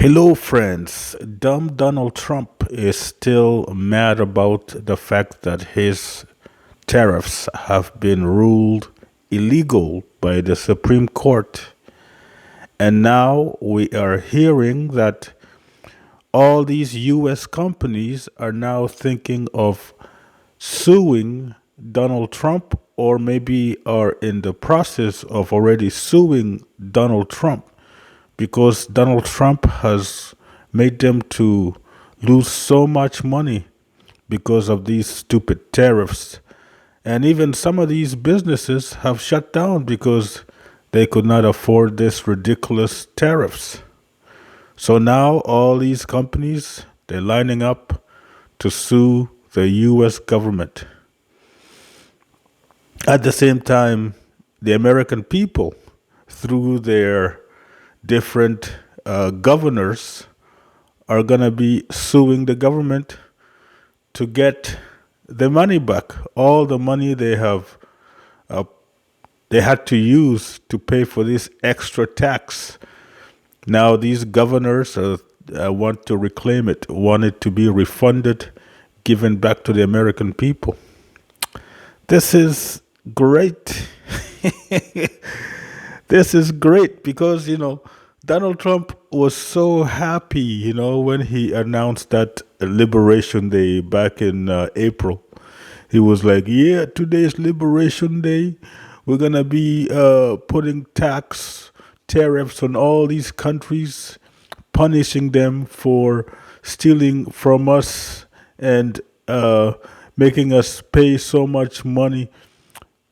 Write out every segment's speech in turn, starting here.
Hello, friends. Dumb Donald Trump is still mad about the fact that his tariffs have been ruled illegal by the Supreme Court. And now we are hearing that all these US companies are now thinking of suing Donald Trump, or maybe are in the process of already suing Donald Trump because Donald Trump has made them to lose so much money because of these stupid tariffs. And even some of these businesses have shut down because they could not afford this ridiculous tariffs. So now all these companies, they're lining up to sue the US government. At the same time, the American people, through their different governors, are going to be suing the government to get the money back, all the money uh, they had to use to pay for this extra tax. Now these governors want to reclaim it, want it to be refunded, given back to the American people. This is great. This is great because, Donald Trump was so happy, when he announced that Liberation Day back in April. He was like, yeah, today's Liberation Day. We're going to be putting tariffs on all these countries, punishing them for stealing from us and making us pay so much money.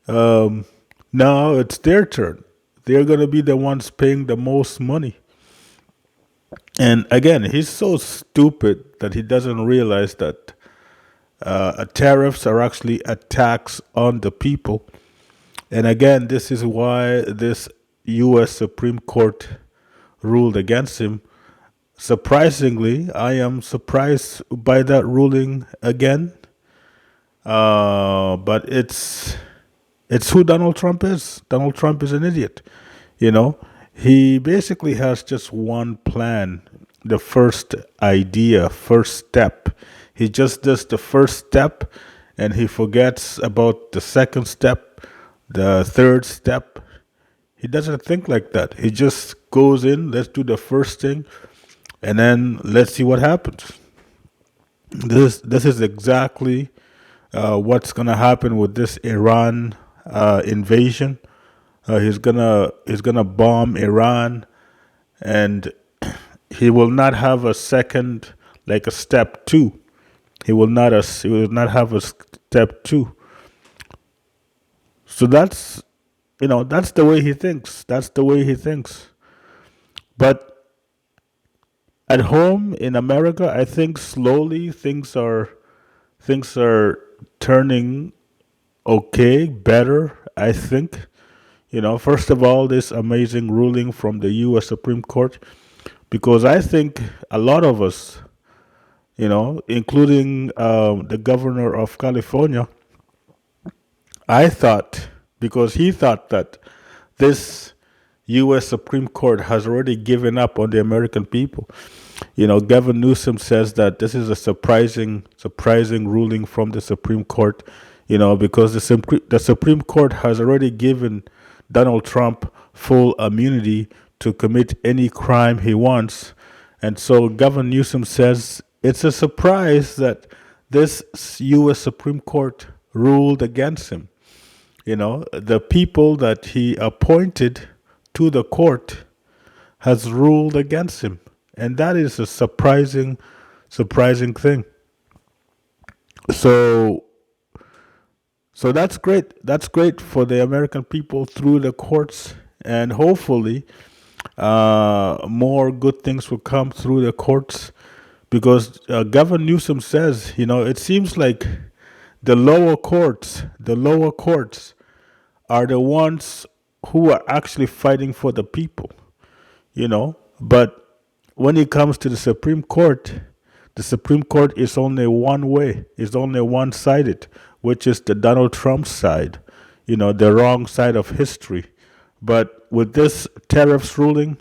Now it's their turn. They're going to be the ones paying the most money. And again, he's so stupid that he doesn't realize that tariffs are actually a tax on the people. And again, this is why this U.S. Supreme Court ruled against him. Surprisingly, I am surprised by that ruling again. But it's who Donald Trump is. Donald Trump is an idiot. You know, he basically has just one plan, the first idea, first step. He just does the first step and he forgets about the second step, the third step. He doesn't think like that. He just goes in, let's do the first thing, and then let's see what happens. This is exactly what's gonna happen with this Iran invasion. He's gonna bomb Iran, and he will not have a second, like a step two. He will not have a step two. So that's the way he thinks. That's the way he thinks. But at home in America, I think slowly things are turning okay, better, I think. First of all, this amazing ruling from the US Supreme Court, because I think a lot of us, including the governor of California, I thought, because he thought that this US Supreme Court has already given up on the American people. Gavin Newsom says that this is a surprising ruling from the Supreme Court, because the Supreme Court has already given Donald Trump full immunity to commit any crime he wants. And so Gavin Newsom says it's a surprise that this U.S. Supreme Court ruled against him. The people that he appointed to the court has ruled against him. And that is a surprising thing. So so that's great. That's great for the American people through the courts, and hopefully, more good things will come through the courts, because Governor Newsom says, it seems like the lower courts are the ones who are actually fighting for the people. But when it comes to the Supreme Court is only one way, is only one sided, which is the Donald Trump side, the wrong side of history. But with this tariffs ruling,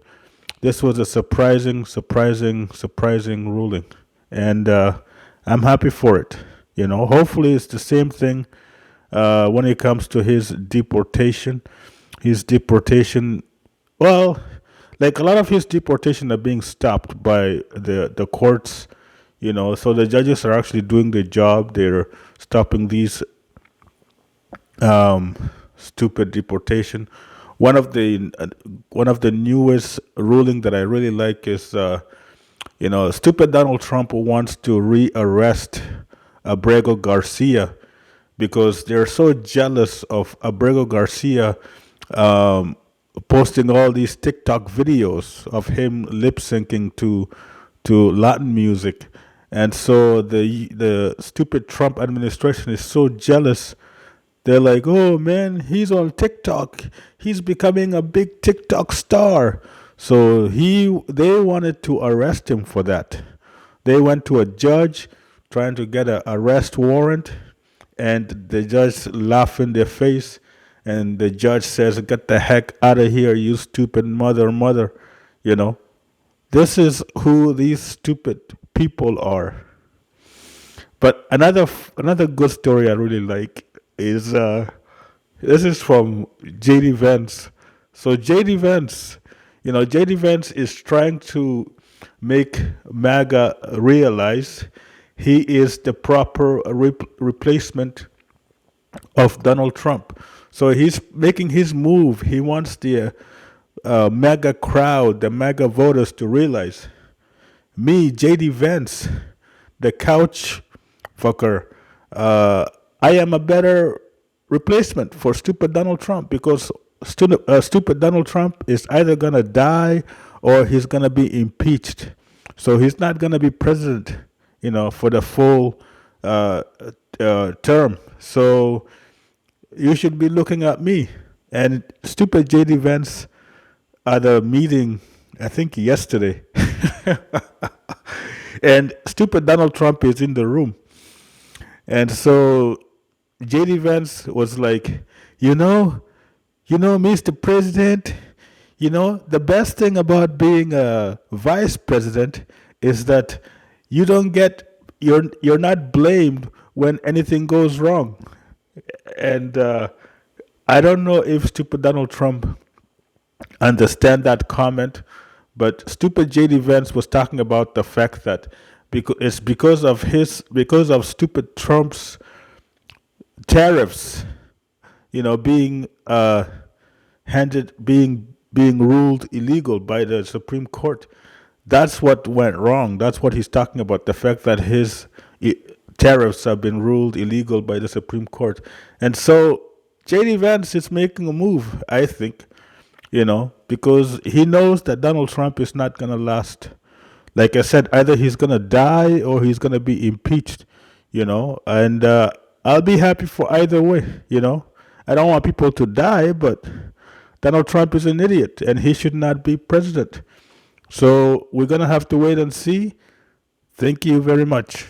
this was a surprising ruling, and I'm happy for it. Hopefully it's the same thing when it comes to his deportation. His deportation, well, like a lot of his deportation are being stopped by the courts. So the judges are actually doing their job. They're stopping these stupid deportation. One of the newest ruling that I really like is stupid Donald Trump wants to rearrest Abrego Garcia because they're so jealous of Abrego Garcia um, posting all these TikTok videos of him lip syncing to Latin music, and so the stupid Trump administration is so jealous. They're like, "Oh man, he's on TikTok. He's becoming a big TikTok star." So they wanted to arrest him for that. They went to a judge trying to get an arrest warrant, and the judge laughed in their face, and the judge says, "Get the heck out of here, you stupid mother." You know, this is who these stupid people are. But another good story I really like is this is from JD Vance. So JD Vance, JD Vance is trying to make MAGA realize he is the proper replacement of Donald Trump. So he's making his move. He wants the MAGA crowd, the MAGA voters to realize me, JD Vance, the couch fucker, I am a better replacement for stupid Donald Trump because stupid Donald Trump is either going to die or he's going to be impeached. So he's not going to be president, for the full term. So you should be looking at me. And stupid JD Vance at a meeting, I think yesterday, and stupid Donald Trump is in the room. And so JD Vance was like, Mr. President, the best thing about being a vice president is that you're not blamed when anything goes wrong. And I don't know if stupid Donald Trump understand that comment, but stupid JD Vance was talking about the fact that it's because of stupid Trump's tariffs, being being ruled illegal by the Supreme Court. That's what went wrong. That's what he's talking about. The fact that his tariffs have been ruled illegal by the Supreme Court, and so JD Vance is making a move. I think, because he knows that Donald Trump is not going to last. Like I said, either he's going to die or he's going to be impeached, and I'll be happy for either way, I don't want people to die, but Donald Trump is an idiot and he should not be president. So we're going to have to wait and see. Thank you very much.